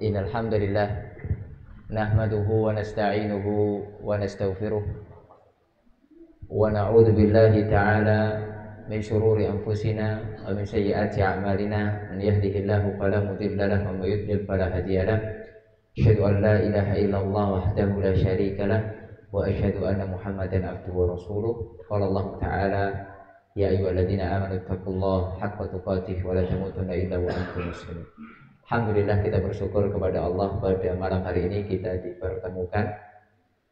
Innal hamdalillah nahmaduhu wa nasta'inuhu wa nastaghfiruh wa na'udzu billahi ta'ala min shururi anfusina wa min sayyiati a'malina. Man yahdihillahu fala mudilla lahu wa may yudlil fala hadiya lahu. Asyhadu an la ilaha illallah wahdahu la syarika lah wa asyhadu anna Muhammadan abduhu wa rasuluh. Qala Allah ta'ala ya ayyuhalladzina amanu taqullaha haqqa tuqatih wa la tamutunna illa wa antum muslimun. Alhamdulillah, kita bersyukur kepada Allah pada malam hari ini kita dipertemukan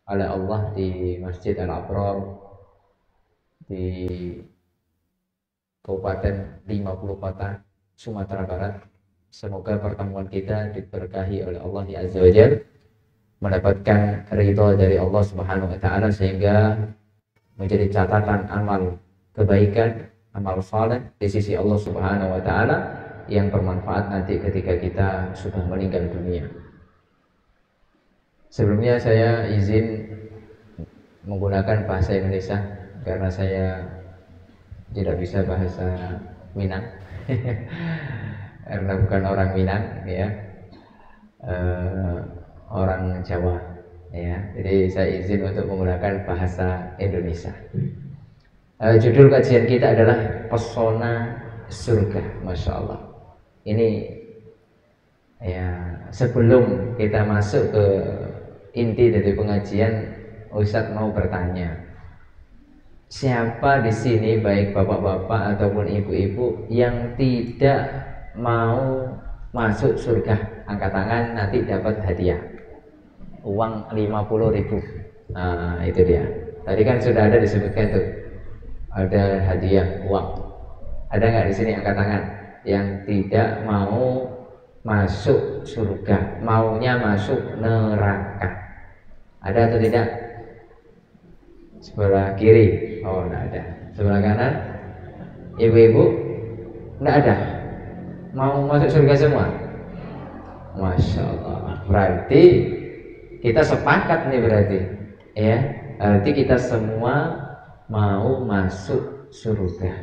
oleh Allah di Masjid Al-Abrar di Kabupaten 50 Kota Sumatera Barat. Semoga pertemuan kita diberkahi oleh Allah Azza wa Jalla, mendapatkan ridha dari Allah Subhanahu wa taala sehingga menjadi catatan amal kebaikan, amal saleh di sisi Allah Subhanahu wa taala yang bermanfaat nanti ketika kita sudah meninggal dunia. Sebelumnya saya izin menggunakan bahasa Indonesia karena saya tidak bisa bahasa Minang karena bukan orang Minang ya, orang Jawa ya. Jadi saya izin untuk menggunakan bahasa Indonesia. Judul kajian kita adalah Pesona Surga. Masya Allah. Ini ya, sebelum kita masuk ke inti dari pengajian, Ustadz mau bertanya, siapa di sini baik bapak-bapak ataupun ibu-ibu yang tidak mau masuk surga? Angkat tangan, nanti dapat hadiah uang 50.000. Nah, itu dia. Tadi kan sudah ada disebutkan tuh, ada hadiah uang. Ada nggak di sini angkat tangan yang tidak mau masuk surga, maunya masuk neraka? Ada atau tidak? Sebelah kiri, oh enggak ada. Sebelah kanan, ibu-ibu, enggak ada. Mau masuk surga semua? Masya Allah. Berarti kita sepakat nih berarti, ya. Berarti kita semua mau masuk surga,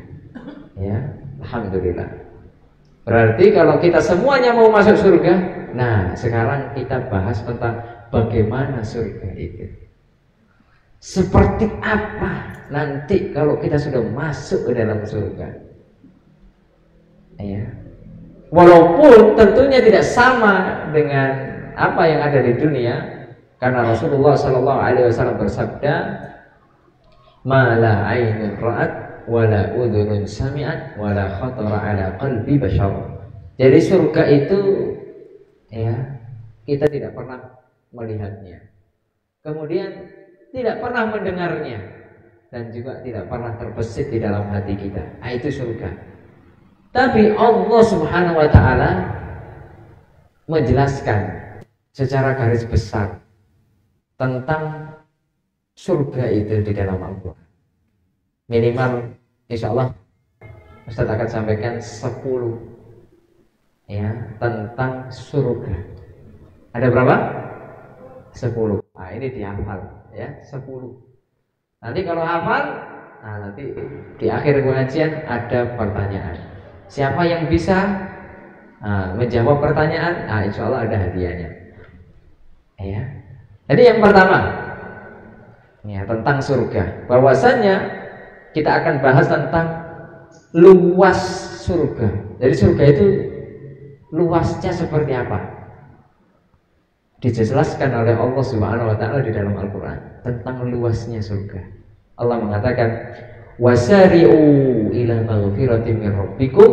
ya. Alhamdulillah. Berarti kalau kita semuanya mau masuk surga, nah sekarang kita bahas tentang bagaimana surga itu. Seperti apa nanti kalau kita sudah masuk ke dalam surga? Ya. Walaupun tentunya tidak sama dengan apa yang ada di dunia, karena Rasulullah SAW bersabda, "Ma la 'ainun ra'at wala udhunun sami'at wala khatara ala qalbi bashar." Jadi surga itu ya, kita tidak pernah melihatnya, kemudian tidak pernah mendengarnya, dan juga tidak pernah terbesit di dalam hati kita. Nah, itu surga. Tapi Allah Subhanahu wa taala menjelaskan secara garis besar tentang surga itu di dalam Al-Quran. Minimal insya Allah Ustaz akan sampaikan 10 ya tentang surga. Ada berapa? 10. Nah, ini dihafal ya, 10. Nanti kalau hafal, nah nanti di akhir pengajian ada pertanyaan. Siapa yang bisa menjawab pertanyaan, nah insya Allah ada hadiahnya. Ya. Jadi yang pertama ya, tentang surga. Bahwasannya kita akan bahas tentang luas surga. Jadi surga itu luasnya seperti apa? Dijelaskan oleh Allah Subhanahu wa taala di dalam Al-Qur'an tentang luasnya surga. Allah mengatakan, "Wasari'u ila maghfiratin min rabbikum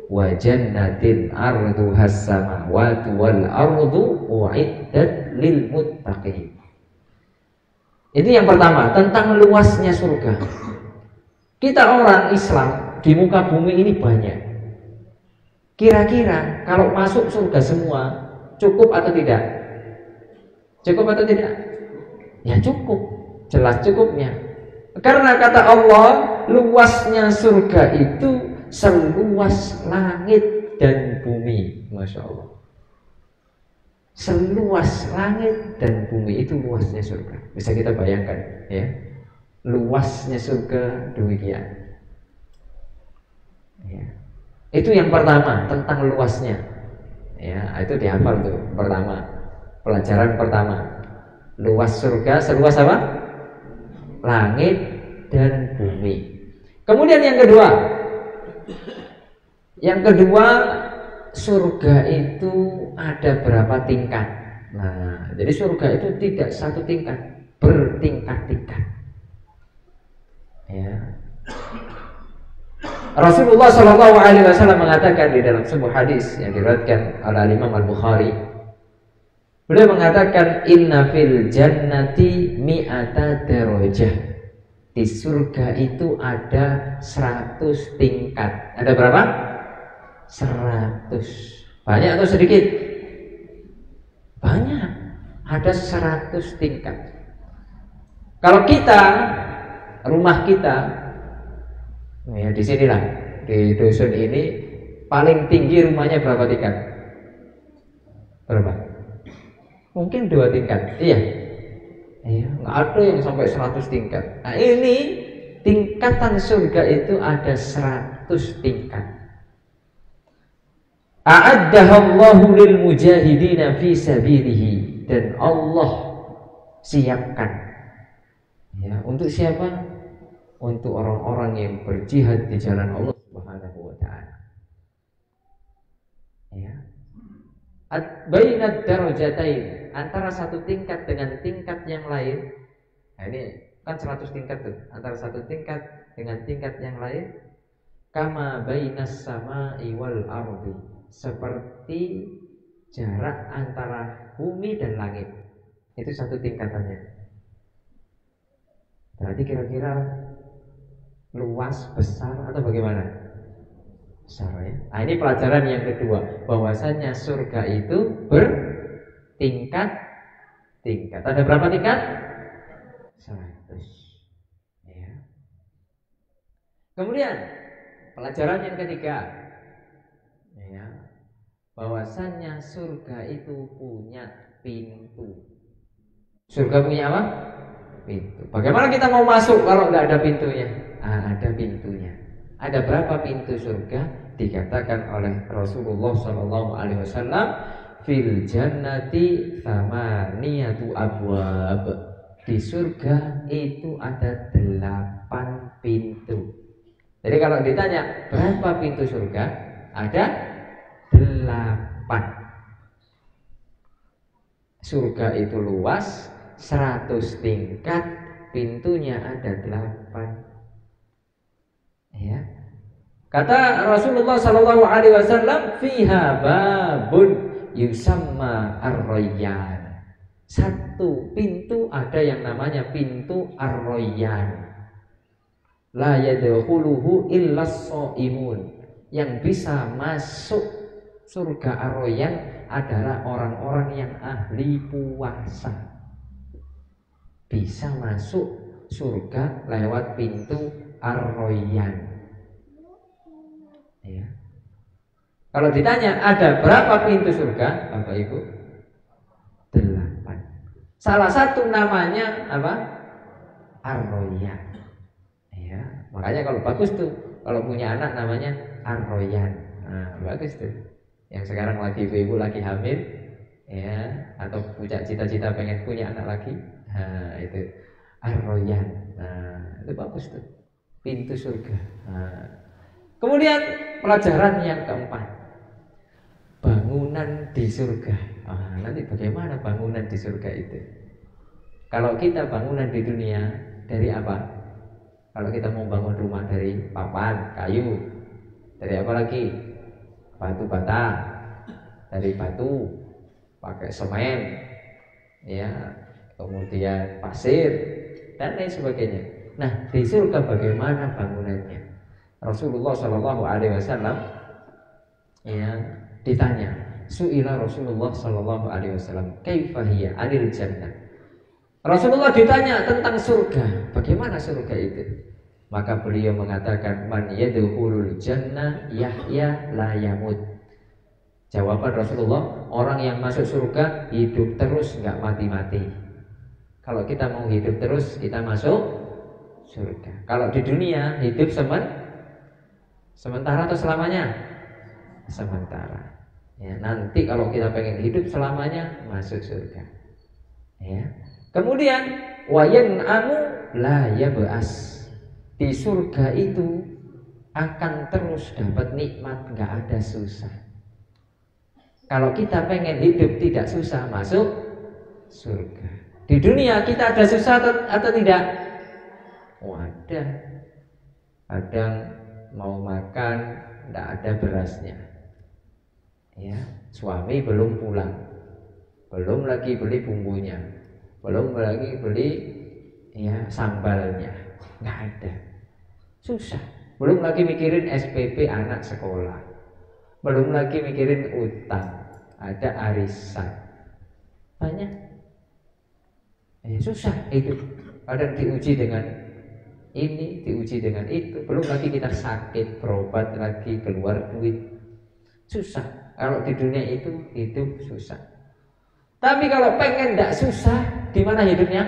wa jannatin 'arduhas samawati wal ardu u'iddat lil muttaqin." Ini yang pertama, tentang luasnya surga. Kita orang Islam di muka bumi ini banyak. Kira-kira kalau masuk surga semua cukup atau tidak? Cukup atau tidak? Ya cukup, jelas cukupnya. Karena kata Allah, luasnya surga itu seluas langit dan bumi. Masya Allah. Seluas langit dan bumi, itu luasnya surga. Bisa kita bayangkan ya. Luasnya surga demikian ya. Itu yang pertama, tentang luasnya Ya, itu dihafal tuh pertama. Pelajaran pertama. Luas surga seluas apa? Langit dan bumi. Kemudian yang kedua. Yang kedua, surga itu ada berapa tingkat? Nah, jadi surga itu tidak satu tingkat, bertingkat-tingkat. Ya. Rasulullah Shallallahu Alaihi Wasallam mengatakan di dalam sebuah hadis yang diriwayatkan oleh Imam Al Bukhari, beliau mengatakan inna fil jannati mi'ata darajah. Di surga itu ada 100 tingkat. Ada berapa? 100. Banyak atau sedikit? Banyak. Ada 100 tingkat. Kalau kita, rumah kita, ya di sinilah, di dusun ini paling tinggi rumahnya berapa tingkat? Berapa? Mungkin 2 tingkat. Iya. Iya, nggak ada yang sampai 100 tingkat. Nah, ini tingkatan surga itu ada 100 tingkat. A'addahallahu lil mujahidina fi sabilihi, dan Allah siapkan. Ya, untuk siapa? Untuk orang-orang yang berjihad di jalan Allah Subhanahu wa taala. Ya. Bainad darajatain, antara satu tingkat dengan tingkat yang lain. Nah, ini kan 100 tingkat tuh. Antara satu tingkat dengan tingkat yang lain, kama bainas sama'i wal ardi, seperti jarak antara bumi dan langit. Itu satu tingkatannya. Berarti kira-kira luas, besar, atau bagaimana? Besar ya. Nah, ini pelajaran yang kedua, bahwasanya surga itu bertingkat-tingkat. Ada berapa tingkat? 100. Ya. Kemudian pelajaran yang ketiga, ya, bahwasanya surga itu punya pintu. Surga punya apa? Pintu. Bagaimana kita mau masuk kalau nggak ada pintunya? Ada pintunya. Ada berapa pintu surga? Dikatakan oleh Rasulullah SAW, fil jannati thamaniyatu abwab. Di surga itu ada 8 pintu. Jadi kalau ditanya berapa pintu surga, ada 8. Surga itu luas, 100 tingkat, pintunya ada 8. Ya. Kata Rasulullah sallallahu alaihi wasallam, fiha babun yusamma ar-rayyan. Satu pintu ada yang namanya pintu ar-rayyan. La yadkhuluhu illa as-shaimun. Yang bisa masuk surga ar-rayyan adalah orang-orang yang ahli puasa. Bisa masuk surga lewat pintu ar-rayyan. Ya. Kalau ditanya ada berapa pintu surga, Bapak Ibu? 8. Salah satu namanya apa? Ar-rayyan. Ya, makanya kalau bagus tuh, kalau punya anak namanya ar-rayyan. Nah, bagus tuh. Yang sekarang lagi ibu lagi hamil, ya, atau punya cita-cita pengen punya anak lagi, nah itu ar-rayyan. Nah, itu bagus tuh, pintu surga. Nah, kemudian pelajaran yang keempat, bangunan di surga. Nanti bagaimana bangunan di surga itu? Kalau kita bangunan di dunia dari apa? Kalau kita mau bangun rumah dari papan, kayu, dari apa lagi? Batu bata, dari batu, pakai semen, ya, kemudian pasir dan lain sebagainya. Nah, di surga bagaimana bangunannya? Rasulullah Shallallahu Alaihi Wasallam, ya, ditanya, su'ila Rasulullah Shallallahu Alaihi Wasallam, kaifahiyya anil jannah. Rasulullah ditanya tentang surga, bagaimana surga itu? Maka beliau mengatakan, man yadkhulul jannah yahya la yamut. Jawaban Rasulullah, orang yang masuk surga hidup terus, nggak mati-mati. Kalau kita mau hidup terus, kita masuk surga. Kalau di dunia hidup sementara atau selamanya? Sementara. Ya, nanti kalau kita pengen hidup selamanya masuk surga. Ya. Kemudian wayan amu la yab'as. Di surga itu akan terus dapat nikmat, nggak ada susah. Kalau kita pengen hidup tidak susah masuk surga. Di dunia kita ada susah atau tidak? Oh, ada. Kadang mau makan tidak ada berasnya. Ya, suami belum pulang, belum lagi beli bumbunya, belum lagi beli ya sambalnya, nggak ada, susah. Belum lagi mikirin SPP anak sekolah, belum lagi mikirin utang, ada arisan, banyak. Susah itu. Kadang diuji dengan ini, diuji dengan itu, belum lagi kita sakit, berobat lagi, keluar duit, susah. Kalau di dunia itu hidup susah. Tapi kalau pengen tidak susah, di mana hidupnya?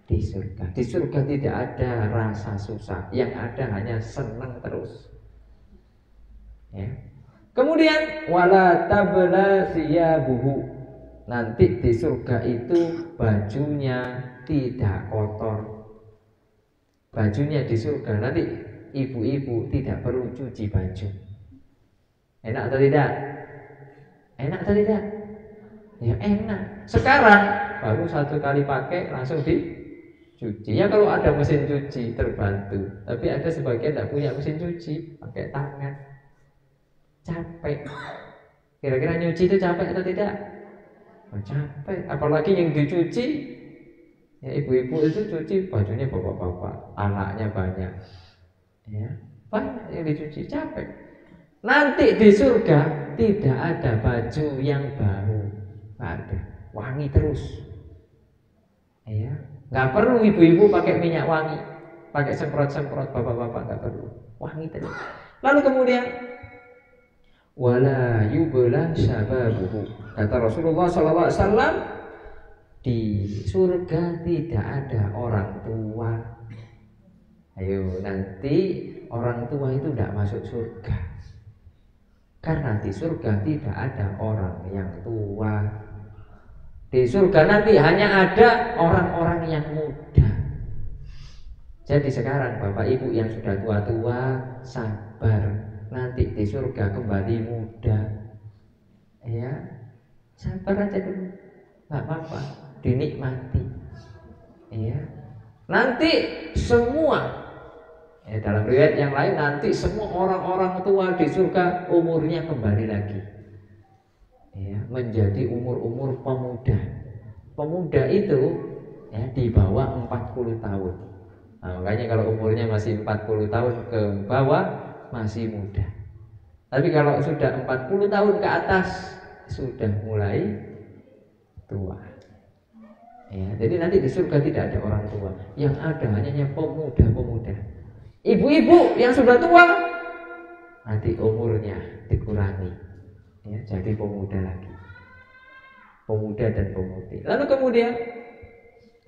Di surga. Di surga tidak ada rasa susah, yang ada hanya senang terus. Ya. Kemudian wala tabla siyabuhu. Nanti di surga itu bajunya tidak kotor. Bajunya di surga nanti ibu-ibu tidak perlu cuci baju. Enak atau tidak? Enak atau tidak? Ya enak. Sekarang baru satu kali pakai langsung dicuci. Ya kalau ada mesin cuci terbantu. Tapi ada sebagian tidak punya mesin cuci, pakai tangan. Capek. Kira-kira nyuci itu capek atau tidak? Oh, capek. Apalagi yang dicuci, ya ibu-ibu itu cuci bajunya bapak-bapak, anaknya banyak. Ya, banyak yang dicuci, capek. Nanti di surga tidak ada baju yang bau, nggak ada, wangi terus. Ya, nggak perlu ibu-ibu pakai minyak wangi, pakai semprot-semprot, bapak-bapak nggak perlu, wangi terus. Lalu kemudian wala yubla syababuhu. Kata Rasulullah SAW, di surga tidak ada orang tua. Ayo nanti orang tua itu tidak masuk surga. Karena di surga tidak ada orang yang tua. Di surga nanti hanya ada orang-orang yang muda. Jadi sekarang Bapak Ibu yang sudah tua-tua, sabar. Nanti di surga kembali muda. Ya, sabar aja dulu, nggak apa-apa, dinikmati. Ya, nanti semua. Ya, dalam riwayat yang lain nanti semua orang-orang tua di surga umurnya kembali lagi, ya, menjadi umur-umur pemuda. Pemuda itu ya di bawah 40 tahun. Nah, makanya kalau umurnya masih 40 tahun ke bawah masih muda. Tapi kalau sudah 40 tahun ke atas sudah mulai tua. Ya, jadi nanti di surga tidak ada orang tua, yang ada hanya pemuda-pemuda. Ibu-ibu yang sudah tua nanti umurnya dikurangi, ya, jadi pemuda lagi, pemuda dan pemudi. Lalu kemudian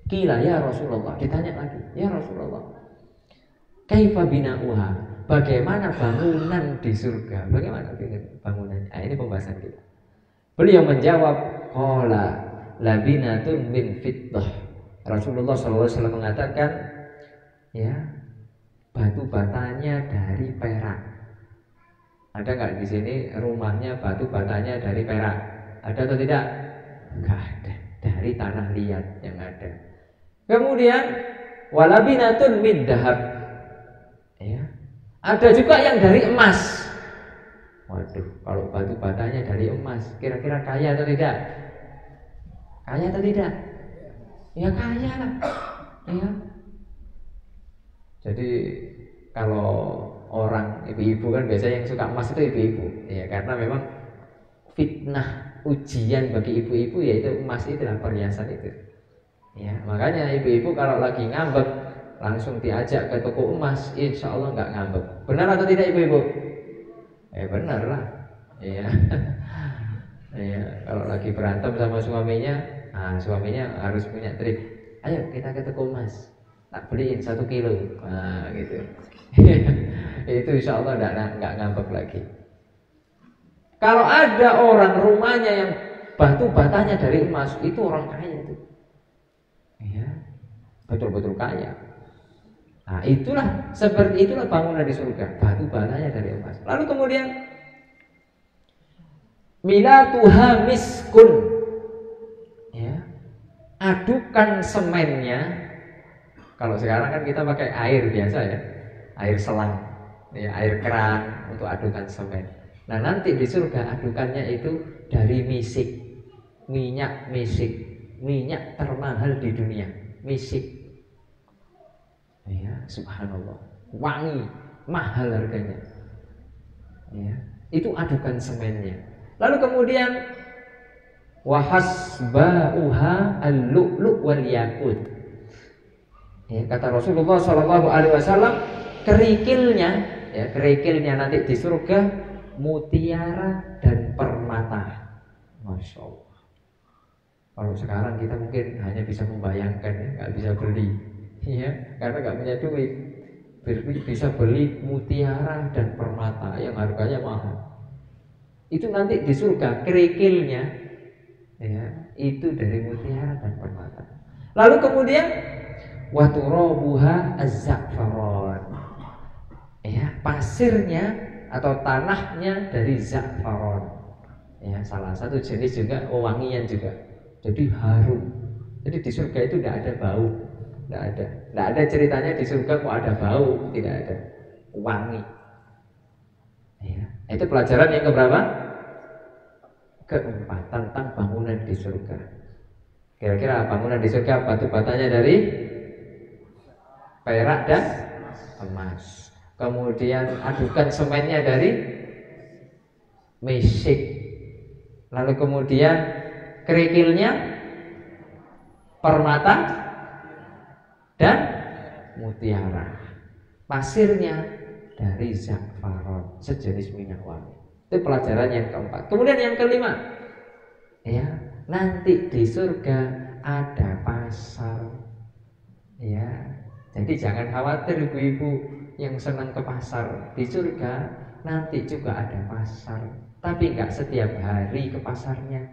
kila ya Rasulullah, ditanya lagi, ya Rasulullah, kaifa bina'uha, bagaimana bangunan di surga, bagaimana bangunannya? Ini pembahasan kita. Beliau menjawab, qala labinatun min fiddah. Rasulullah SAW mengatakan, ya, batu batanya dari perak. Ada nggak di sini rumahnya batu batanya dari perak? Ada atau tidak? Nggak ada. Dari tanah liat yang ada. Kemudian walabinatun min dahab. Ya. Ada juga yang dari emas. Waduh, kalau batu batanya dari emas, kira-kira kaya atau tidak? Kaya atau tidak? Ya kaya lah. Ya. Jadi kalau orang ibu-ibu kan biasanya yang suka emas itu ibu-ibu, ya, karena memang fitnah ujian bagi ibu-ibu yaitu emas itu adalah perhiasan itu. Ya, makanya ibu-ibu kalau lagi ngambek langsung diajak ke toko emas, insya Allah nggak ngambek. Benar atau tidak ibu-ibu? Benar lah. Ya. Ya, kalau lagi berantem sama suaminya, suaminya harus punya trik. Ayo kita ke toko emas, tak beliin 1 kilo, gitu. Itu insya Allah nggak ngambek lagi. Kalau ada orang rumahnya yang batu batanya dari emas, itu orang kaya itu. Ya, betul-betul kaya. Nah, seperti itulah bangunan di surga, batu batanya dari emas. Lalu kemudian milatuha miskun. Ya. Adukan semennya. Kalau sekarang kan kita pakai air biasa ya, air selang, ya, air keran untuk adukan semen. Nah, nanti di surga adukannya itu dari misik, minyak misik, minyak termahal di dunia, misik. Ya, subhanallah, wangi, mahal harganya. Ya, itu adukan semennya. Lalu kemudian wahasbauha al-lu'lu' wal yakut. Ya, kata Rasulullah SAW, kerikilnya nanti di surga mutiara dan permata. Masya Allah. Kalau sekarang kita mungkin hanya bisa membayangkan, ya, nggak bisa beli, ya, karena nggak punya duit. Bisa beli mutiara dan permata yang harganya mahal. Itu nanti di surga kerikilnya, ya, itu dari mutiara dan permata. Lalu kemudian waturabuha az-za'faron. Ya, pasirnya atau tanahnya dari za'faron. Ya, salah satu jenis juga wangian juga. Jadi harum. Jadi di surga itu tidak ada bau, tidak ada ceritanya di surga kok ada bau, tidak ada, wangi. Ya, itu pelajaran yang keberapa? Keempat, tentang bangunan di surga. Kira-kira bangunan di surga batu batanya dari perak dan emas. Kemudian adukan semennya dari mesik. Lalu kemudian kerikilnya permata dan mutiara. Pasirnya dari za'faron, sejenis minyak wangi. Itu pelajaran yang keempat. Kemudian yang kelima, ya, nanti di surga ada pasar. Ya, jadi jangan khawatir ibu-ibu yang senang ke pasar. Di surga nanti juga ada pasar, tapi nggak setiap hari ke pasarnya.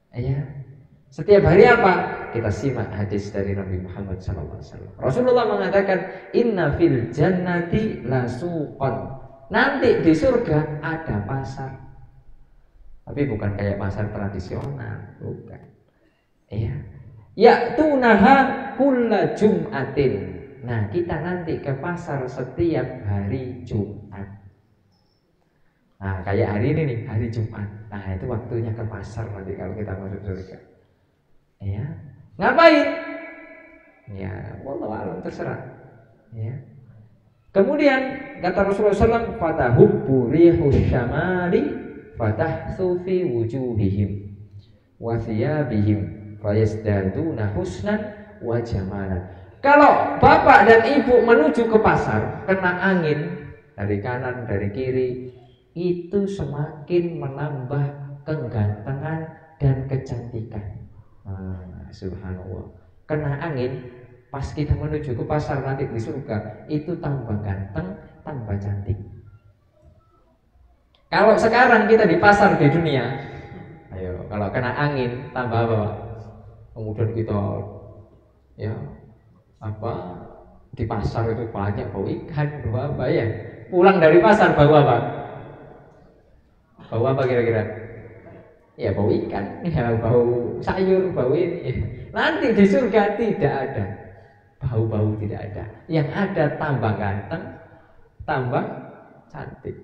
Ya, setiap hari apa? Kita simak hadis dari Nabi Muhammad SAW. Rasulullah mengatakan, Inna fil jannati lasuqan. Nanti di surga ada pasar, tapi bukan kayak pasar tradisional, bukan. Ya, ya'tunaha kulla jum'atin. Nah, kita nanti ke pasar setiap hari Jumat. Nah, kayak hari ini nih, hari Jumat. Nah, itu waktunya ke pasar nanti kalau kita masuk surga. Ya, ngapain? Ya, wallahu a'lam, terserah. Ya. Kemudian kata Rasulullah SAW, fatahubbu rihus syamali fatahsu fi wujuhihim wa thiyabihim fayazdaduna husnan wa jamalan. Kalau bapak dan ibu menuju ke pasar, kena angin dari kanan, dari kiri, itu semakin menambah kegantengan dan kecantikan. Subhanallah. Kena angin, pas kita menuju ke pasar nanti di surga, itu tambah ganteng, tambah cantik. Kalau sekarang kita di pasar di dunia, ayo, kalau kena angin tambah apa? Kemudian kita, ya, di pasar itu banyak bau ikan, bau apa ya? Pulang dari pasar bau apa? Bau apa kira-kira? Ya bau ikan, ya bau sayur, bau ini. Nanti di surga tidak ada bau-bau, tidak ada. Yang ada tambah ganteng, tambah cantik.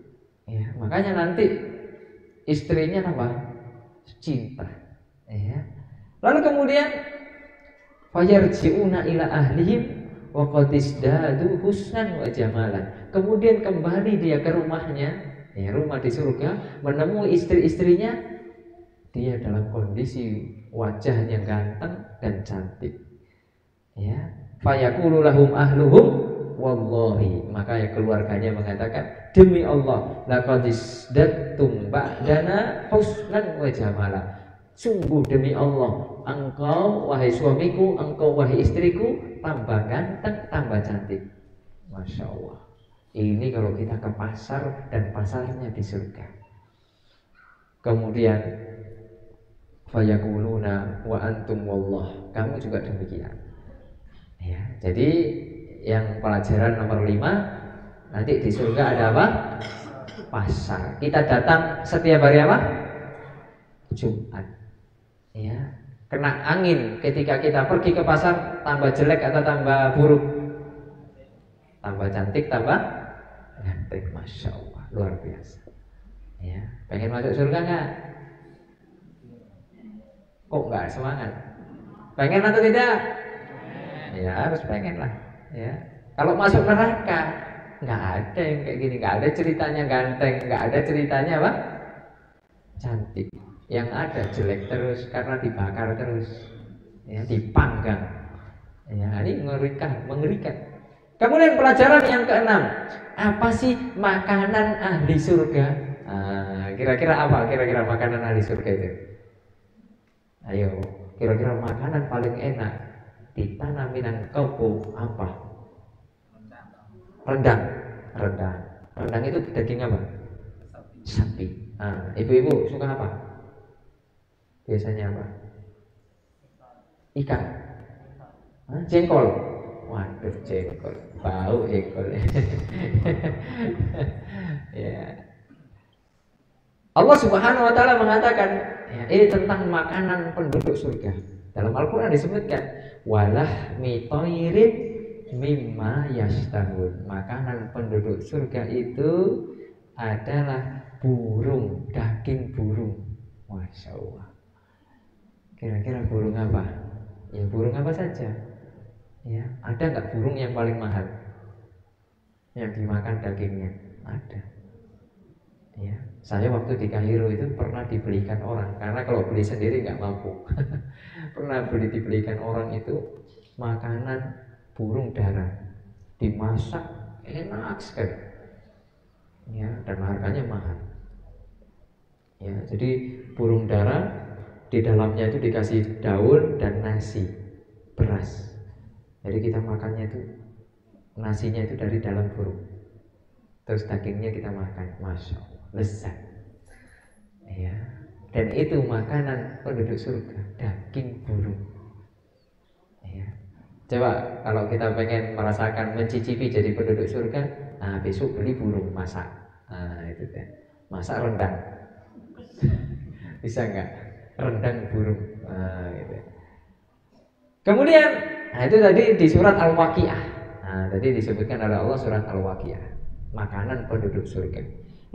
Ya, makanya nanti istrinya tambah cinta. Ya. Lalu kemudian fayarji'una ila ahlihim wa qad isdadu husnan wa jamalan. Kemudian kembali dia ke rumahnya, ya, rumah di surga, menemui istri-istrinya, dia dalam kondisi wajahnya ganteng dan cantik. Ya, fayaqulu lahum ahluhum wallahi, maka ya keluarganya mengatakan, demi Allah, laqad isdattum ba'dana husnan wa jamalan. Sungguh demi Allah, engkau wahai suamiku, engkau wahai istriku, tambah ganteng, tambah cantik. Masya Allah. Ini kalau kita ke pasar dan pasarnya di surga. Kemudian fayaquluna wa antum wallah, kamu juga demikian. Ya, jadi yang pelajaran nomor 5, nanti di surga ada apa? Pasar. Kita datang setiap hari apa? Jumat. Ya, kena angin ketika kita pergi ke pasar, tambah jelek atau tambah buruk? Tambah cantik, tambah ganteng, masya Allah, luar biasa. Ya, pengen masuk surga nggak? Kok nggak semangat? Pengen atau tidak? Ya harus pengen lah. Ya, kalau masuk neraka nggak ada yang kayak gini, nggak ada ceritanya ganteng, nggak ada ceritanya apa? Cantik. Yang ada jelek terus karena dibakar terus, ya, dipanggang. Ya, ini mengerikan. Kemudian pelajaran yang keenam, apa sih makanan ahli surga? Kira-kira apa? Kira-kira makanan ahli surga itu? Ayo, kira-kira makanan paling enak di tanah Minangkabau apa? Rendang. Rendang itu daging apa? Sapi. Ibu-ibu suka apa? Biasanya apa? Ikan. Jengkol. Waduh, jengkol. Bau jengkol. Ya. Allah Subhanahu wa taala mengatakan, ya, ini tentang makanan penduduk surga. Dalam Al-Qur'an disebutkan walah mitoirin mimma yashtahun. Makanan penduduk surga itu adalah burung, daging burung. Masya Allah. Kira-kira burung apa? Ya burung apa saja. Ya, ada nggak burung yang paling mahal yang dimakan dagingnya? Ada. Ya, saya waktu di Kairo itu pernah dibelikan orang, karena kalau beli sendiri nggak mampu. Pernah dibelikan orang itu makanan burung dara, dimasak enak sekali. Ya, dan harganya mahal. Ya, jadi burung dara di dalamnya itu dikasih daun dan nasi, beras. Jadi kita makannya itu nasinya itu dari dalam burung, terus dagingnya kita makan, masya Allah, lezat. Ya, dan itu makanan penduduk surga, daging burung. Ya. Coba kalau kita pengen merasakan, mencicipi jadi penduduk surga, besok beli burung masak. Itu kan, masak rendang. Bisa nggak? Rendang burung. Gitu. Kemudian, itu tadi di surat Al-Waqiah. Tadi disebutkan oleh Allah surat Al-Waqiah, makanan penduduk surga.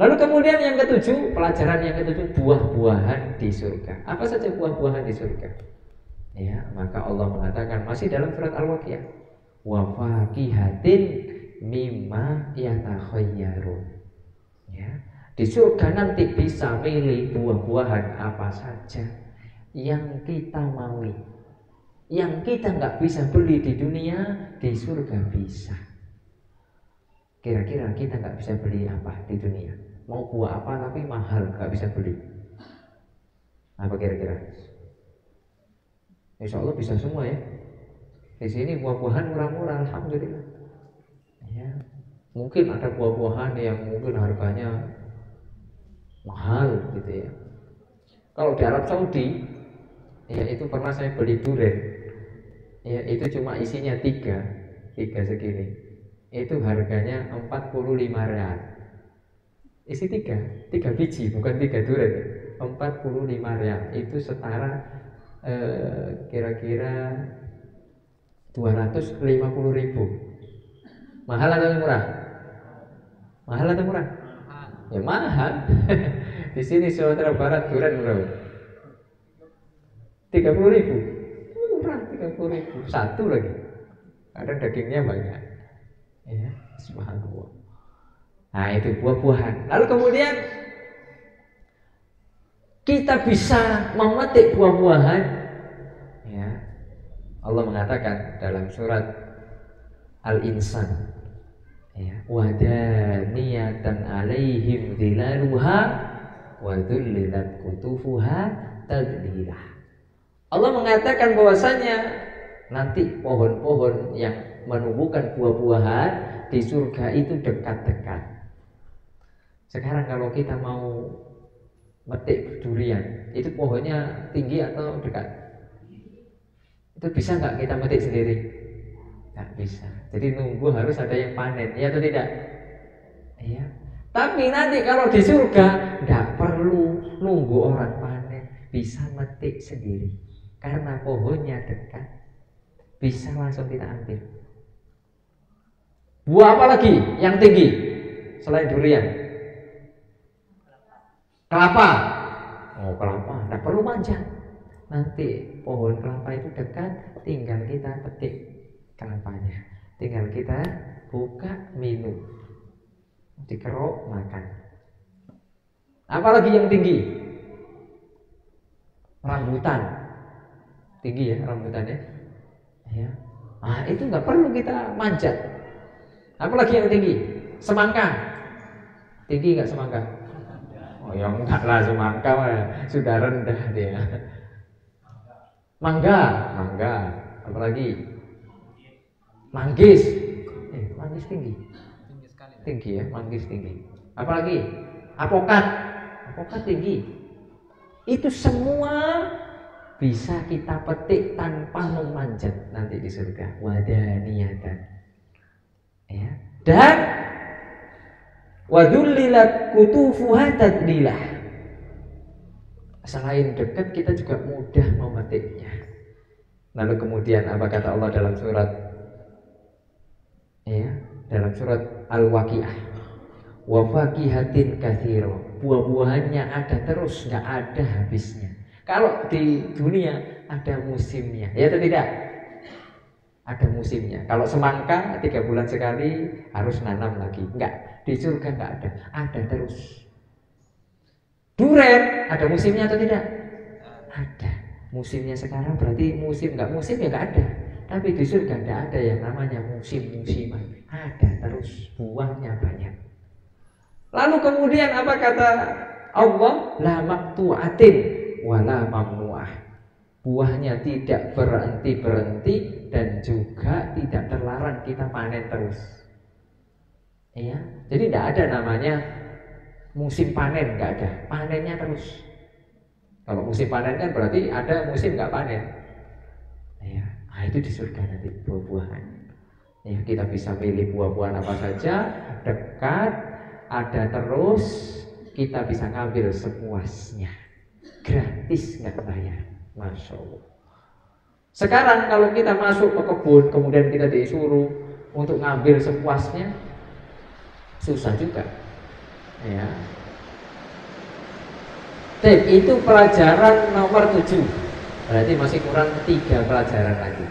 Lalu kemudian yang ketujuh, pelajaran yang ketujuh, buah-buahan di surga. Apa saja buah-buahan di surga? Ya, maka Allah mengatakan masih dalam surat Al-Waqiah, wa faqihatin mimma yatakhayyarun. Ya, di surga nanti bisa milih buah-buahan apa saja yang kita maui. Yang kita nggak bisa beli di dunia, di surga bisa. Kira-kira kita nggak bisa beli apa di dunia? Mau buah apa tapi mahal, nggak bisa beli. Apa kira-kira? Insya Allah bisa semua ya. Di sini buah-buahan murah-murah, alhamdulillah. Ya, mungkin ada buah-buahan yang mungkin harganya mahal gitu ya. Kalau di Arab Saudi, ya itu pernah saya beli durian. Ya, itu cuma isinya tiga segini. Itu harganya 45 rial. Isi tiga biji, bukan 3 durian. 45 rial. Itu setara kira-kira 250.000. Mahal atau murah? Mahal atau murah? Ya mahal. Di sini Sumatera Barat durian berapa? 30.000. Murah, 30.000. Satu lagi. Ada dagingnya banyak. Ya, subhanallah. Nah, itu buah-buahan. Lalu kemudian kita bisa memetik buah-buahan. Ya. Allah mengatakan dalam surat Al-Insan, ya, wadaniyatan alaihim dhilaluha wa dhullilat qutufuha tadlila. Allah mengatakan bahwasanya nanti pohon-pohon yang menumbuhkan buah-buahan di surga itu dekat-dekat. Sekarang kalau kita mau metik durian, itu pohonnya tinggi atau dekat? Itu bisa nggak kita metik sendiri? Nggak bisa. Jadi nunggu harus ada yang panen, ya atau tidak? Iya. Tapi nanti kalau di surga nggak perlu nunggu orang panen, bisa metik sendiri karena pohonnya dekat, bisa langsung kita ambil. Buah apa lagi yang tinggi selain durian? Kelapa. Oh, kelapa, nggak perlu manjat. Nanti pohon kelapa itu dekat, tinggal kita petik kelapanya, tinggal kita buka, minum, dikeruk, makan. Apalagi yang tinggi? Rambutan. Tinggi ya rambutannya. Ya. Ah, itu nggak perlu kita manjat. Apalagi yang tinggi? Semangka. Tinggi nggak semangka? Oh ya enggak lah, semangka sudah rendah dia. Mangga. Apalagi? Manggis. Manggis tinggi. Tinggi ya, manggis tinggi. Apalagi? Apokat tinggi. Itu semua bisa kita petik tanpa memanjat nanti di surga. Wadaniyatan. Ya. Dan wadullilat kutufuha tadlilah. Selain dekat, kita juga mudah memetiknya. Lalu kemudian apa kata Allah dalam surat Al-Waqiah? Wa faqihatin katsira. Buah-buahannya ada terus, nggak ada habisnya. Kalau di dunia ada musimnya, ya atau tidak? Ada musimnya. Kalau semangka 3 bulan sekali harus nanam lagi. Enggak, di surga enggak ada terus. Duren ada musimnya atau tidak? Ada. Musimnya sekarang berarti musim ya enggak ada. Tapi di surga enggak ada yang namanya musim-musiman. Ada terus, buahnya banyak. Lalu kemudian apa kata Allah? La maqtu'atin wala mamnu'ah. Buahnya tidak berhenti dan juga tidak terlarang kita panen terus. Ya, jadi tidak ada namanya musim panen, nggak ada. Panennya terus. Kalau musim panen kan berarti ada musim nggak panen. Ya, nah itu di surga nanti buah-buahan. Ya, kita bisa pilih buah-buahan apa saja, dekat, ada terus, kita bisa ngambil sepuasnya, gratis nggak bayar. Masya Allah. Sekarang kalau kita masuk ke kebun, kemudian kita disuruh untuk ngambil sepuasnya, susah juga. Ya. Itu pelajaran nomor 7. Berarti masih kurang 3 pelajaran lagi.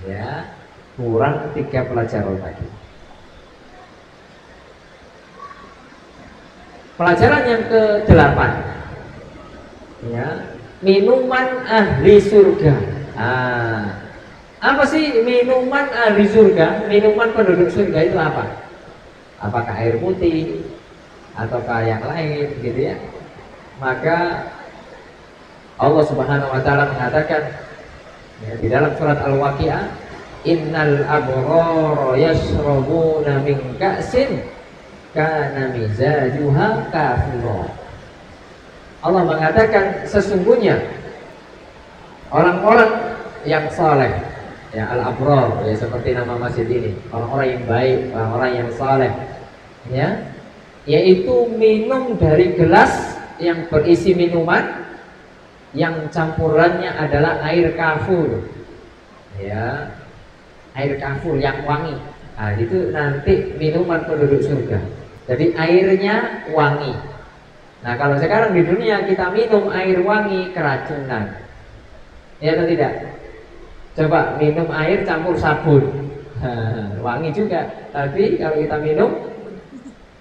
Ya, kurang 3 pelajaran lagi. Pelajaran yang ke-8. Ya. Minuman ahli surga. Apa sih minuman ahli surga? Minuman penduduk surga itu apa? Apakah air putih ataukah yang lain gitu ya? Maka Allah Subhanahu wa taala mengatakan ya, di dalam surat Al-Waqiah, innal abrara yashrabuna min ka'sin kana mizajuha kafura. Allah mengatakan sesungguhnya orang-orang yang saleh, ya al-abrar, ya seperti nama masjid ini, orang-orang yang baik, orang-orang yang saleh, ya, yaitu minum dari gelas yang berisi minuman yang campurannya adalah air kafur, ya, air kafur yang wangi. Nah, itu nanti minuman penduduk surga. Jadi airnya wangi. Nah, kalau sekarang di dunia kita minum air wangi, keracunan. Ya atau tidak? Coba minum air campur sabun, wangi juga. Tapi kalau kita minum,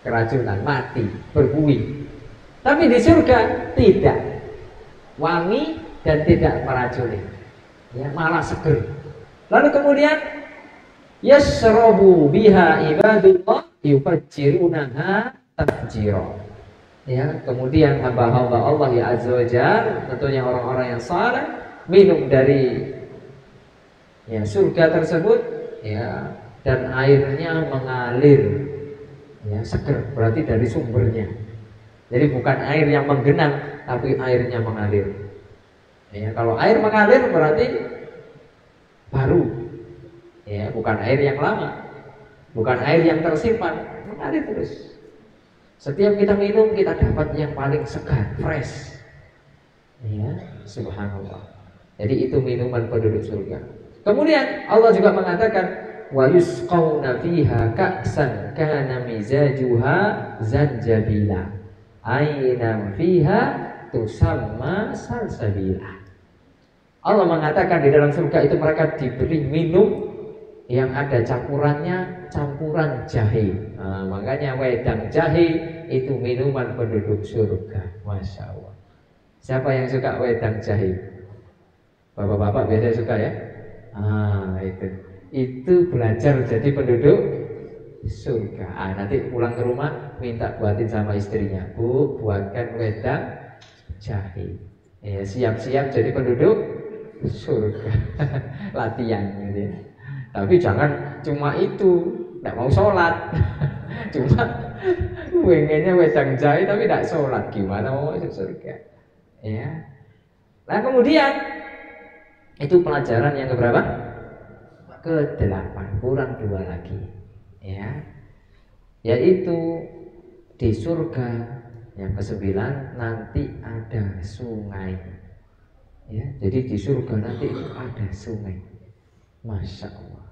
keracunan, mati, berbuih. Tapi di surga tidak, wangi dan tidak meracuni, ya, malah seger. Lalu kemudian yasrabu biha ibadullah yufajjirunaha tafjira. Ya, kemudian hamba-hamba Allah ya azza wa jalla, tentunya orang-orang yang saleh, minum dari ya surga tersebut, ya, dan airnya mengalir, ya, seger, berarti dari sumbernya. Jadi bukan air yang menggenang, tapi airnya mengalir. Ya, kalau air mengalir berarti baru. Ya, bukan air yang lama, bukan air yang tersimpan, mengalir terus. Setiap kita minum kita dapat yang paling segar, fresh. Ya, subhanallah. Jadi itu minuman penduduk surga. Kemudian Allah juga mengatakan wa yusqawna fiha ka'san kana mizajuha zanjabila ainam fiha tusamma salsabila. Allah mengatakan di dalam surga itu mereka diberi minum yang ada campurannya campuran jahe. Nah, makanya wedang jahe itu minuman penduduk surga. Masya Allah. Siapa yang suka wedang jahe? Bapak-bapak biasanya suka ya? Itu belajar jadi penduduk surga. Nanti pulang ke rumah minta buatin sama istrinya, Bu, buatkan wedang jahe. Ya, siap-siap jadi penduduk surga. Latihan gitu ya. Tapi jangan cuma itu, tidak mau sholat. Cuma pengennya wedang jahe tapi tidak sholat, gimana mau masuk surga? Ya. Nah kemudian itu pelajaran yang keberapa? Ke-8, kurang 2 lagi. Ya, yaitu di surga yang ke-9 nanti ada sungai. Ya, jadi di surga nanti itu ada sungai. Masya Allah.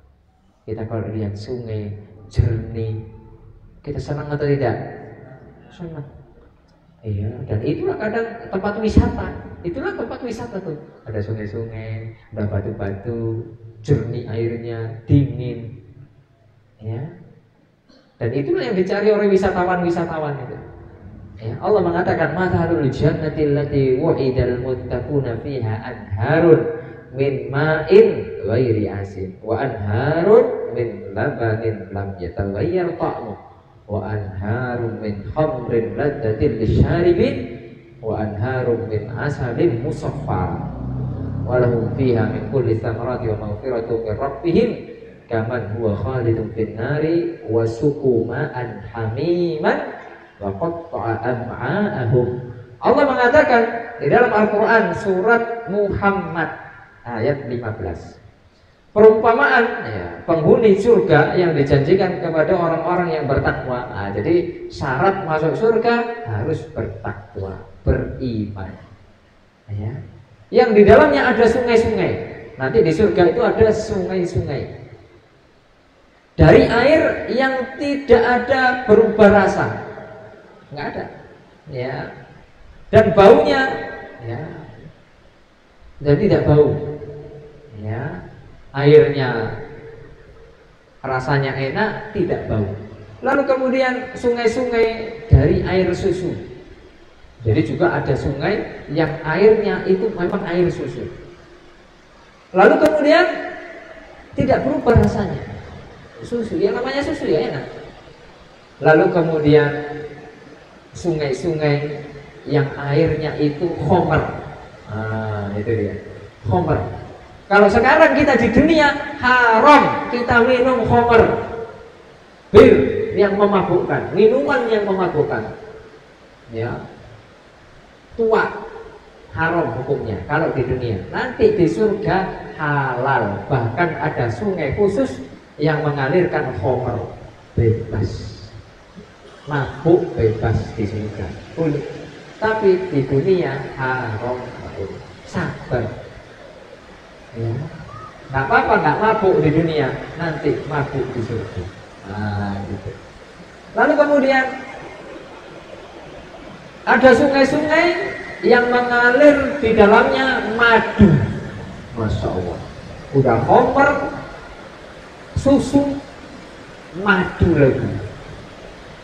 Kita kalau lihat sungai jernih, kita senang atau tidak? Senang. Iya, dan itulah kadang tempat wisata. Itulah tempat wisata tuh. Ada sungai-sungai, ada batu-batu, jernih airnya, dingin. Ya. Dan itulah yang dicari oleh wisatawan-wisatawan itu. Ya, Allah mengatakan mathalul jannati allati wu'idal muttaquna fiha anharun min ma'in ghairi asin wa anharun min labanin lam yataghayyar ta'muh wa anharun min khamrin ladzatin lisyaribin wa anharun min asalin musaffar wa lahum fiha min kulli thamarati wa maghfiratun min rabbihim kaman huwa khalidun fin nari wa suqu ma'an hamiman wa qatta'a am'a'ahum. Allah mengatakan di dalam Al-Qur'an surat Muhammad ayat 15. Perumpamaan ya, penghuni surga yang dijanjikan kepada orang-orang yang bertakwa. Nah, jadi syarat masuk surga harus bertakwa, beriman. Ya. Yang di dalamnya ada sungai-sungai. Nanti di surga itu ada sungai-sungai. Dari air yang tidak ada berubah rasa. Nggak ada, ya. Dan baunya, ya, dan tidak bau, ya. Airnya rasanya enak, tidak bau. Lalu kemudian sungai-sungai dari air susu. Jadi juga ada sungai yang airnya itu memang air susu. Lalu kemudian tidak berubah rasanya. Susu, yang namanya susu ya enak. Lalu kemudian sungai-sungai yang airnya itu khamr. Itu dia, khamr. Kalau sekarang kita di dunia haram kita minum khamr, bir yang memabukkan, minuman yang memabukkan, ya, tua, haram hukumnya. Kalau di dunia, nanti di surga halal. Bahkan ada sungai khusus yang mengalirkan khamr, bebas. Mabuk bebas di surga. Tapi di dunia haram. Sabar. Ya. Nggak apa-apa nggak mabuk di dunia, nanti mabuk di surga. Gitu. Lalu kemudian ada sungai-sungai yang mengalir di dalamnya madu. Masya Allah. Udah khamr, susu, madu lagi.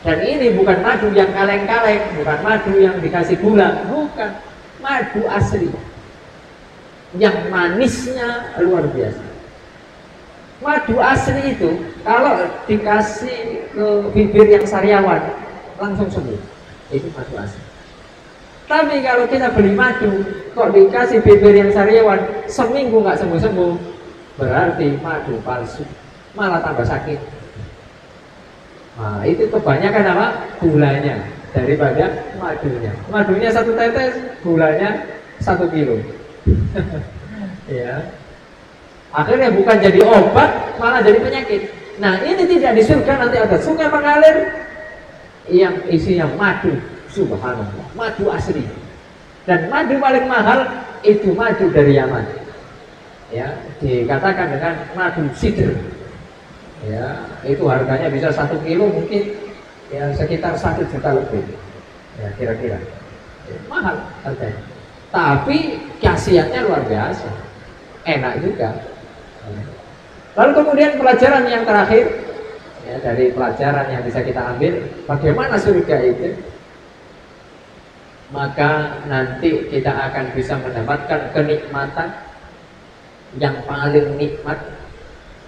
Dan ini bukan madu yang kaleng-kaleng, bukan madu yang dikasih gula, bukan, madu asli yang manisnya luar biasa. Madu asli itu kalau dikasih ke bibir yang sariawan langsung sembuh. Itu madu asli. Tapi kalau kita beli madu kok dikasih bibir yang sariawan seminggu nggak sembuh-sembuh, berarti madu palsu, malah tambah sakit. Nah, itu kebanyakan apa? Gulanya. daripada madunya. Madunya 1 tetes, gulanya 1 kilo. Ya. Akhirnya bukan jadi obat, malah jadi penyakit. Nah, ini tidak di surga, nanti ada sungai mengalir yang isinya madu. Subhanallah, madu asli. Dan madu paling mahal itu madu dari Yaman. Ya, dikatakan dengan madu sidr. Ya, itu harganya bisa 1 kilo mungkin ya sekitar 1 juta lebih. Ya, kira-kira. Ya, mahal harganya. Tapi khasiatnya luar biasa. Enak juga. Lalu kemudian pelajaran yang terakhir ya, dari pelajaran yang bisa kita ambil bagaimana surga itu, maka nanti kita akan bisa mendapatkan kenikmatan yang paling nikmat.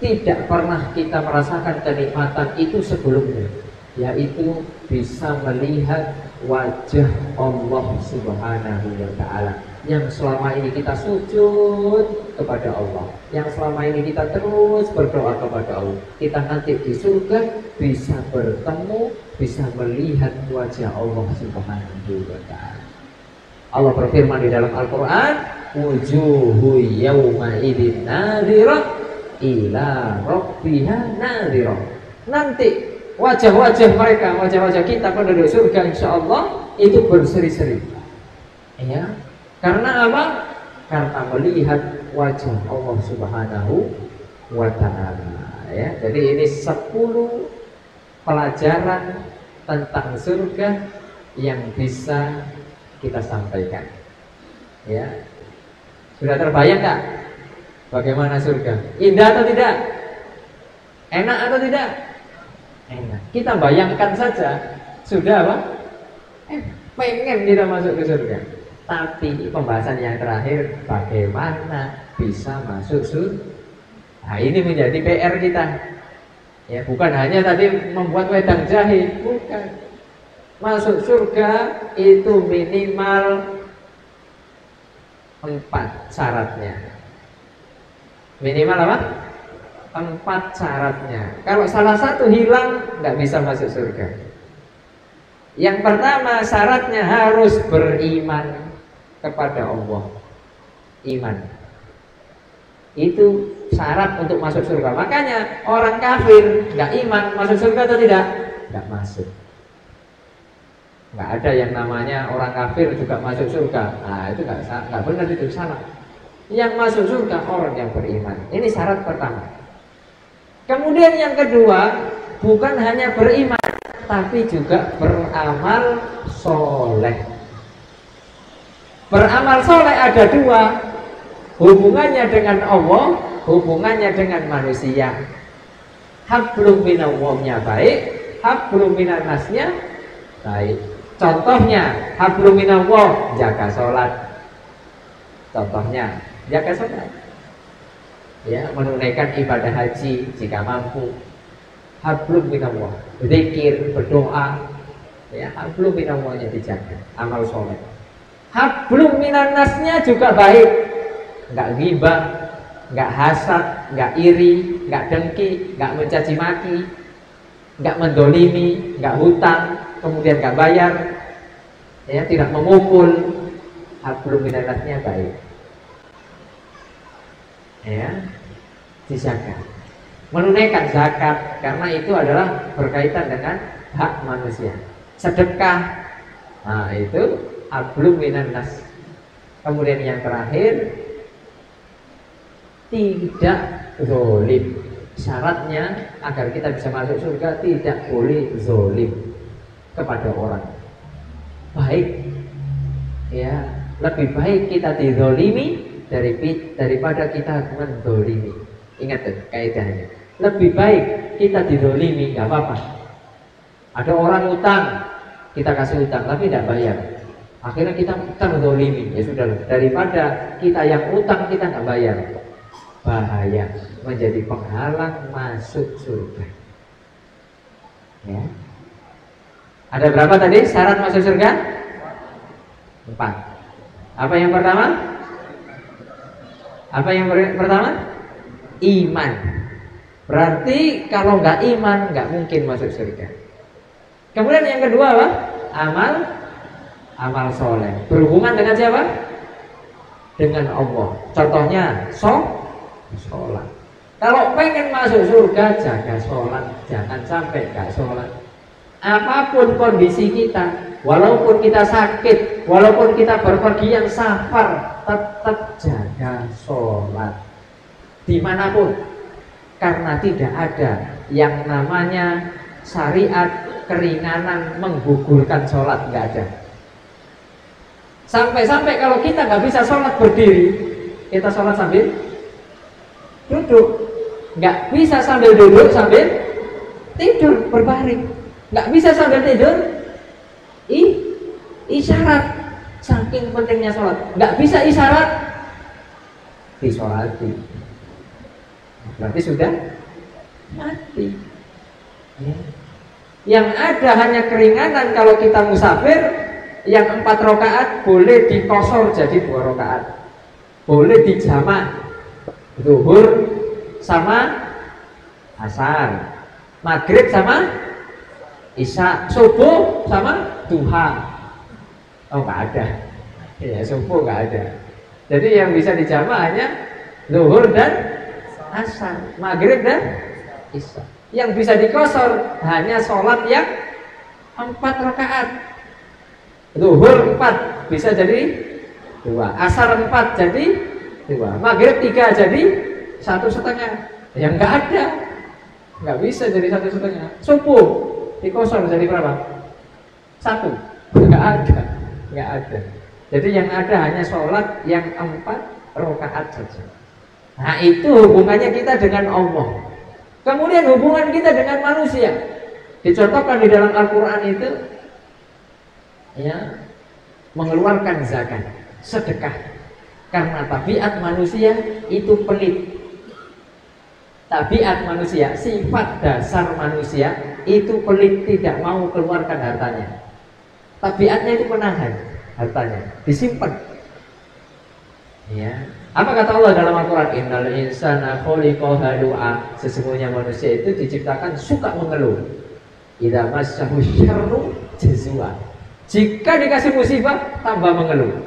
Tidak pernah kita merasakan kenikmatan itu sebelumnya, yaitu bisa melihat wajah Allah Subhanahu wa Ta'ala yang selama ini kita sujud kepada Allah, yang selama ini kita terus berdoa kepada Allah. Kita nanti di surga bisa bertemu, bisa melihat wajah Allah Subhanahu wa Ta'ala. Allah berfirman di dalam Al-Quran, wujuhu yawma idin nadhirah ila rabbiha nadhirah. Nanti wajah-wajah mereka, wajah-wajah kita penduduk surga insya Allah itu berseri-seri. Ya, karena apa? Karena melihat wajah Allah Subhanahu wa Ta'ala. Ya, jadi ini 10 pelajaran tentang surga yang bisa kita sampaikan. Ya, sudah terbayang nggak? Bagaimana surga? Indah atau tidak? Enak atau tidak? Enak. Kita bayangkan saja sudah apa? Pengen kita masuk ke surga. Tapi pembahasan yang terakhir, bagaimana bisa masuk surga? Nah, ini menjadi PR kita. Ya, bukan hanya tadi membuat wedang jahe, bukan. Masuk surga itu minimal 4 syaratnya. Minimal apa? 4 syaratnya. Kalau salah satu hilang, nggak bisa masuk surga. Yang pertama syaratnya harus beriman kepada Allah. Iman itu syarat untuk masuk surga. Makanya orang kafir nggak iman masuk surga atau tidak? Nggak masuk. Nggak ada yang namanya orang kafir juga masuk surga. Nah, itu nggak benar, itu salah. Yang masuk surga orang yang beriman. Ini syarat pertama. Kemudian yang kedua, bukan hanya beriman, tapi juga beramal soleh. Beramal soleh ada 2, hubungannya dengan Allah, hubungannya dengan manusia. Hablum minallahnya baik, hablum minannasnya baik. Contohnya, hablum minallah, jaga sholat. Contohnya, jaga sholat. Ya, menunaikan ibadah haji jika mampu. Hablum minallah, zikir, berdoa. Ya, hablum minallahnya dijaga, amal soleh. Hablum minannasnya juga baik. Enggak ghibah, enggak hasad, enggak iri, enggak dengki, enggak mencaci maki, enggak mendolimi, enggak hutang, kemudian enggak bayar, ya, tidak memukul. Hablum minannasnya baik. Ya, dijaga. Menunaikan zakat, karena itu adalah berkaitan dengan hak manusia. Sedekah, nah itu hablum minannas. Kemudian yang terakhir, tidak zalim. Syaratnya agar kita bisa masuk surga tidak boleh zalim kepada orang. Baik, ya, lebih baik kita dizalimi daripada kita mendolimi. Ingat tuh kaidahnya. Lebih baik kita didolimi, nggak apa-apa. Ada orang utang, kita kasih utang tapi tidak bayar. Akhirnya kita terdolimi. Ya sudah, daripada kita yang utang kita nggak bayar. Bahaya, menjadi penghalang masuk surga. Ya. Ada berapa tadi syarat masuk surga? 4. Apa yang pertama? Apa yang pertama? Iman. Berarti kalau nggak iman nggak mungkin masuk surga. Kemudian yang kedua apa? amal soleh. Berhubungan dengan siapa? Dengan Allah. Contohnya sholat. Kalau pengen masuk surga, jaga sholat, jangan sampai gak sholat. Apapun kondisi kita, walaupun kita sakit, walaupun kita berpergian safar, tetap jaga sholat dimanapun. Karena tidak ada yang namanya syariat keringanan menggugurkan sholat, nggak ada. Sampai-sampai kalau kita nggak bisa sholat berdiri, kita sholat sambil duduk. Nggak bisa sambil duduk sambil tidur berbaring. Nggak bisa sambil tidur isyarat. Saking pentingnya sholat. Nggak bisa isyarat disolati. Berarti sudah mati. Ya. Yang ada hanya keringanan kalau kita musafir. Yang 4 rakaat boleh dikosor jadi 2 rakaat. Boleh dijamak. Zuhur sama asar, maghrib sama isya, subuh sama duha. Oh nggak ada, ya subuh nggak ada. Jadi yang bisa dijamak hanya zuhur dan asar, maghrib dan isya. Yang bisa dikosor hanya sholat yang 4 rakaat. Zuhur 4 bisa jadi 2, asar 4 jadi 2, maghrib 3 jadi 1,5. Yang nggak ada, nggak bisa jadi 1,5. Subuh dikosor jadi berapa? 1. Nggak ada. Jadi yang ada hanya sholat yang 4 rakaat saja. Nah itu hubungannya kita dengan Allah. Kemudian hubungan kita dengan manusia dicontohkan di dalam Al-Quran itu, ya, mengeluarkan zakat, sedekah. Karena tabiat manusia itu pelit. Tabiat manusia, sifat dasar manusia itu pelit, tidak mau keluarkan hartanya. Tabiatnya itu menahan hartanya, disimpan. Ya. Apa kata Allah dalam Al-Quran? Innal insana khuliqa halu'a. Sesungguhnya manusia itu diciptakan suka mengeluh. Idza massahu syarru jazua. Jika dikasih musibah tambah mengeluh.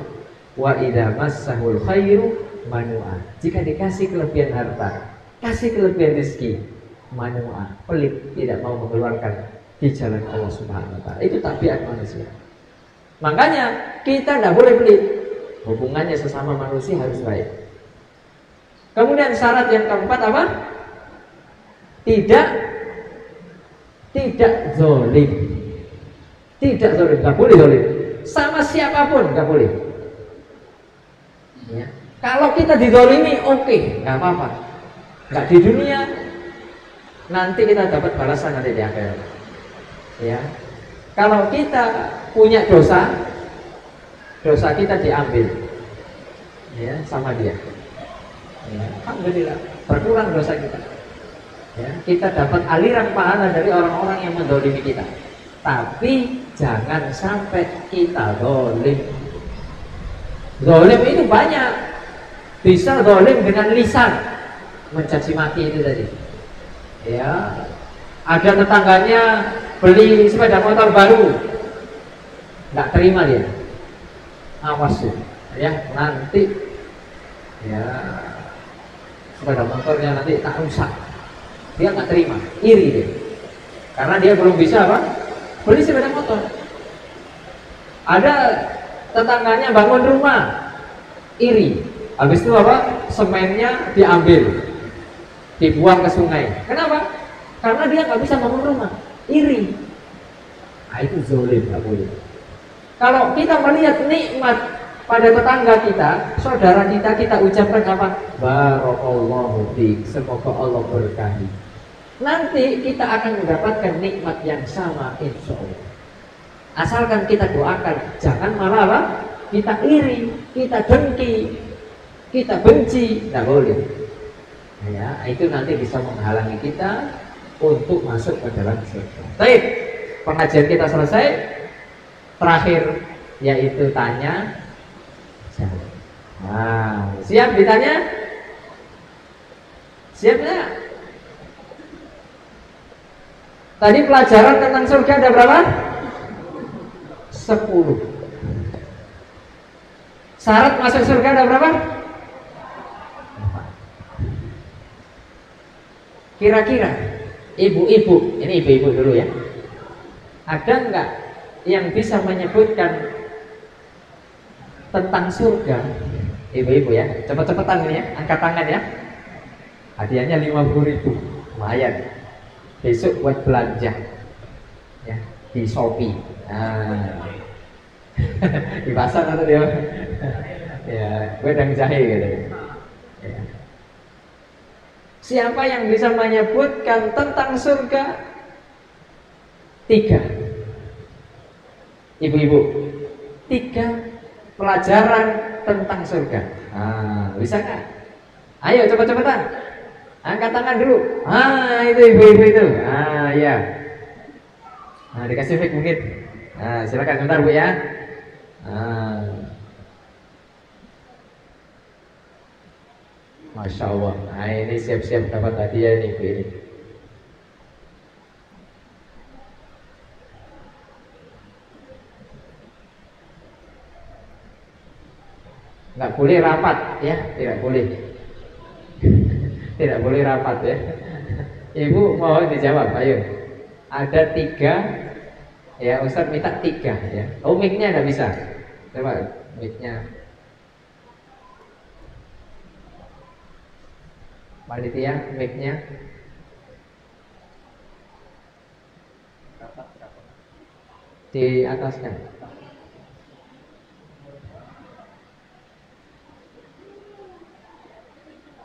Wa idza massahul khairu manua. Jika dikasih kelebihan harta, kasih kelebihan rezeki, manua, pelit, tidak mau mengeluarkan di jalan Allah Subhanahu wa taala. Itu tabiat manusia. Makanya kita tidak boleh pelit. Hubungannya sesama manusia harus baik. Kemudian syarat yang keempat apa? Tidak zalim. Tidak zalim, nggak boleh zalim. Sama siapapun nggak boleh. Ya. Kalau kita dizalimi, oke, nggak apa-apa. Nggak di dunia, nanti kita dapat balasan nanti di akhirat. Ya. Kalau kita punya dosa kita diambil, ya, sama dia. Ya, alhamdulillah berkurang dosa kita. Ya, kita dapat aliran pahala dari orang-orang yang mendolimi kita. Tapi jangan sampai kita dolim. Dolim itu banyak. Bisa dolim dengan lisan, mencaci maki itu tadi. Ya, ada tetangganya beli sepeda motor baru, nggak terima dia. Awas ya, nanti ya sepeda motornya nanti tak rusak. Dia nggak terima, iri dia. Karena dia belum bisa apa? Beli sepeda motor. Ada tetangganya bangun rumah, iri. Habis itu apa? Semennya diambil, dibuang ke sungai. Kenapa? Karena dia nggak bisa bangun rumah, iri. Nah, itu zalim, nggak boleh. Kalau kita melihat nikmat pada tetangga kita, saudara kita ucapkan apa? Barakallahu fiik, semoga Allah berkahi. Nanti kita akan mendapatkan nikmat yang sama, insya Allah. Asalkan kita doakan, jangan malah apa? Kita iri, kita dengki, kita benci, tidak boleh. Ya, itu nanti bisa menghalangi kita untuk masuk ke dalam surga. Baik, pengajian kita selesai. Terakhir yaitu tanya jawab. Nah, siap ditanya? Siap ya? Tadi pelajaran tentang surga ada berapa? 10. Syarat masuk surga ada berapa? Kira-kira ibu-ibu, ini ibu-ibu dulu ya, ada nggak yang bisa menyebutkan tentang surga? Ibu-ibu ya, cepet-cepetan ini ya, angkat tangan ya. Hadiahnya 50.000, lumayan. Besok buat belanja ya di Shopee. Nah, di pasar atau dia ya wedang jahe gitu ya. Siapa yang bisa menyebutkan tentang surga? 3 ibu-ibu, 3 pelajaran tentang surga. Bisa nggak? Ayo cepet-cepetan, angkat tangan dulu. Itu ibu-ibu itu. Ya. Dikasih mic mungkin. Silakan sebentar Bu ya. Masya Allah. Ini siap-siap dapat hadiah nih Bu ini. Nggak boleh rapat ya, tidak boleh. Tidak boleh rapat ya. Ibu mau dijawab, ayo. Ada 3 ya, Ustaz minta 3 ya. Oh, mic-nya nggak bisa. Coba mic-nya. Panitia, mic-nya. Di atasnya.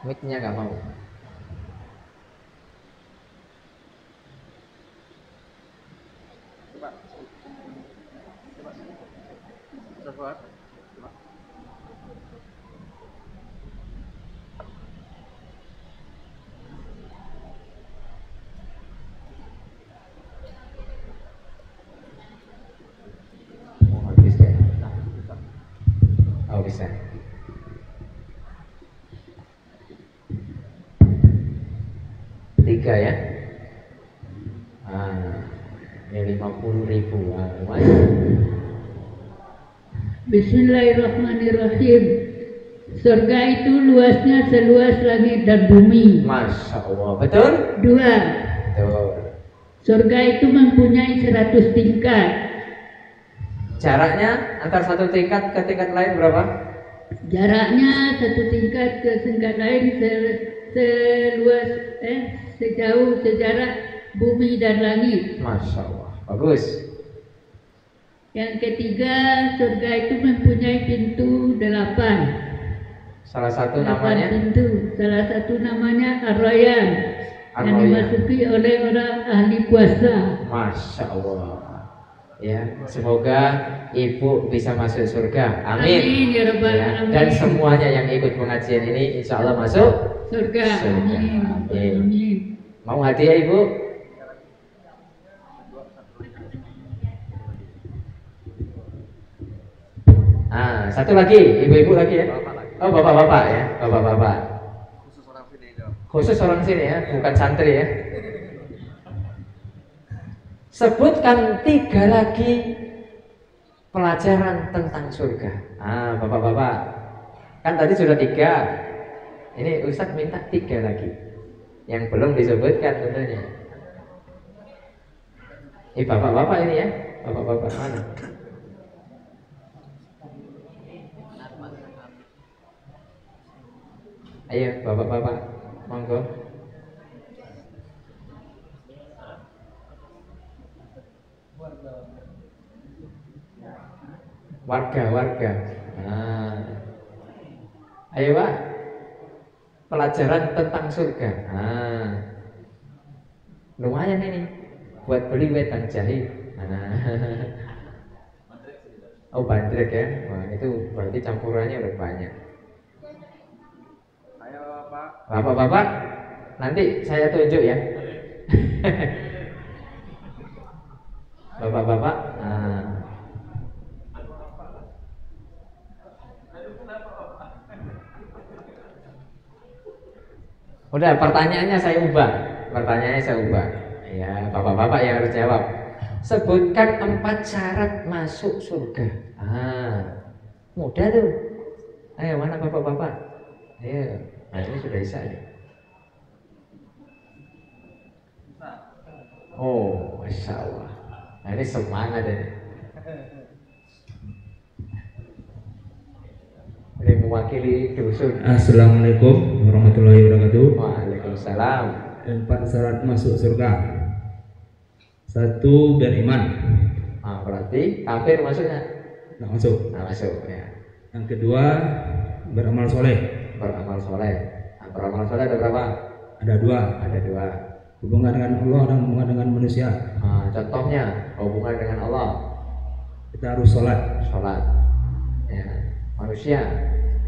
Mic-nya nggak mau. Oh, bisa. Tiga ya. Ini 50.000. Bismillahirrahmanirrahim. Surga itu luasnya seluas langit dan bumi. Masya Allah. Betul? 2. Betul. Surga itu mempunyai 100 tingkat. Jaraknya antar satu tingkat ke tingkat lain berapa? Jaraknya satu tingkat ke tingkat lain seluas sejauh sejarak bumi dan langit. Masya Allah. Bagus. Yang ketiga, surga itu mempunyai pintu 8. Salah satu 8 namanya pintu. Salah satu namanya Ar-Rayyan, yang dimasuki oleh orang ahli puasa. Masya Allah. Ya, semoga ibu bisa masuk surga. Amin. Amin ya Rabbal alamin. Dan semuanya yang ikut pengajian ini insya Allah masuk surga. Amin. Amin. Mau hadiah ibu? Satu lagi, ibu-ibu lagi ya. Oh, bapak-bapak ya, bapak-bapak. Khusus orang sini ya, bukan santri ya. Sebutkan 3 lagi pelajaran tentang surga. Bapak-bapak, kan tadi sudah 3. Ini Ustadz minta 3 lagi yang belum disebutkan tentunya. Bapak-bapak ini ya, bapak-bapak mana? Ayo bapak-bapak, monggo. Warga. Ayo Pak, pelajaran tentang surga. Lumayan ini buat beli wedang jahe. Oh, bandrek ya. Wah, itu berarti campurannya udah banyak. Ayo Pak. Bapak-bapak, nanti saya tunjuk ya. Bapak-bapak. Udah, pertanyaannya saya ubah. Ya, bapak-bapak yang harus jawab. Sebutkan 4 syarat masuk surga. Mudah tuh. Ayo, mana bapak-bapak? Ayo, nah ini sudah bisa nih. Oh, Masya Allah. Nah ini semangat ini. Ini mewakili dusun. Assalamualaikum warahmatullahi wabarakatuh. Waalaikumsalam. 4 syarat masuk surga. 1, beriman. Berarti kafir masuknya? Nggak masuk. Nah, masuk ya. Yang kedua, beramal soleh. Beramal soleh. Nah, beramal soleh ada berapa? Ada 2. Ada 2. Hubungan dengan Allah dan hubungan dengan manusia. Contohnya hubungan dengan Allah. Kita harus sholat. Sholat. Ya. Manusia,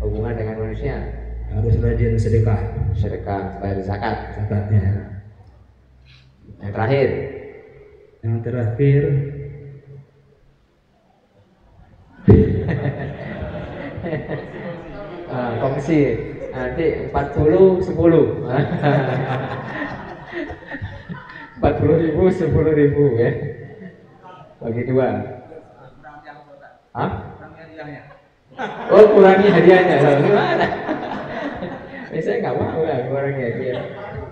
hubungan dengan manusia. Harus rajin sedekah. Sedekah, bayar zakat. Zakatnya. Yang terakhir. Yang terakhir, kongsi nanti 40 10 40.000 10.000 ya, bagi 2. Oh, kurangi hadiahnya. Gimana? Saya nggak mau lah kurangi hadiah.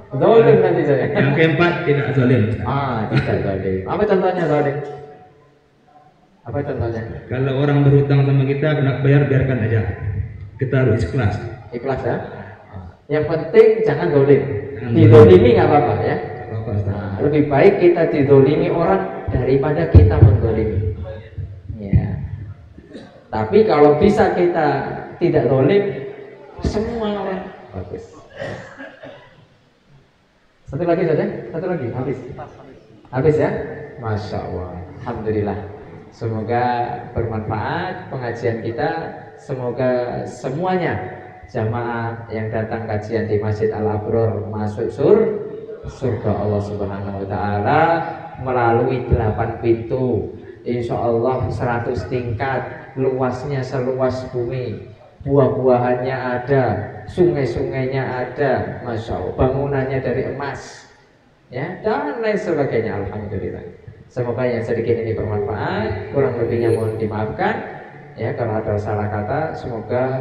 Zalim nanti saya. yang keempat, tidak zalim. Tidak zalim. Apa contohnya zalim? Apa contohnya? Kalau orang berhutang sama kita, nak bayar, biarkan aja. Kita harus ikhlas. Ikhlas ya. Yang penting jangan zalim. Dizalimi nggak apa-apa ya. Lebih baik kita dizalimi orang daripada kita menzalimi. Ya. Tapi kalau bisa kita tidak zalim, semua orang bagus. Satu lagi saja, satu lagi, habis ya. Masya Allah, alhamdulillah. Semoga bermanfaat pengajian kita. Semoga semuanya jamaah yang datang kajian di Masjid Al-Abror masuk surga Allah Subhanahu Wa Taala melalui 8 pintu. Insya Allah 100 tingkat, luasnya seluas bumi, buah-buahannya ada, sungai-sungainya ada, Masya Allah, bangunannya dari emas, ya, dan lain sebagainya. Alhamdulillah. Semoga yang sedikit ini bermanfaat, kurang lebihnya mohon dimaafkan. Ya, kalau ada salah kata, semoga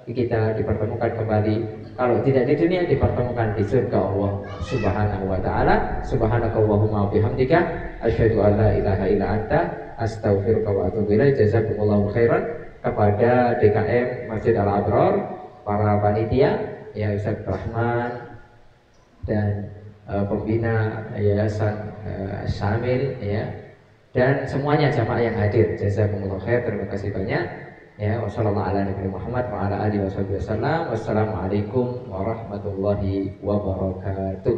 kita dipertemukan kembali. Kalau tidak di dunia, dipertemukan di surga Allah Subhanahu Wa Taala. Subhanakallahumma bihamdika, asyhadu an la ilaha illa anta, astaghfiruka wa atubu ilaik. Jazakumullahu khairan kepada DKM Masjid Al-Abror, para panitia, ya Ustaz Rahman dan pembina Yayasan Syamil, ya, dan semuanya jamaah yang hadir. Jazakumullahu khair, terima kasih banyak. Ya, wassalamualaikum warahmatullahi wabarakatuh.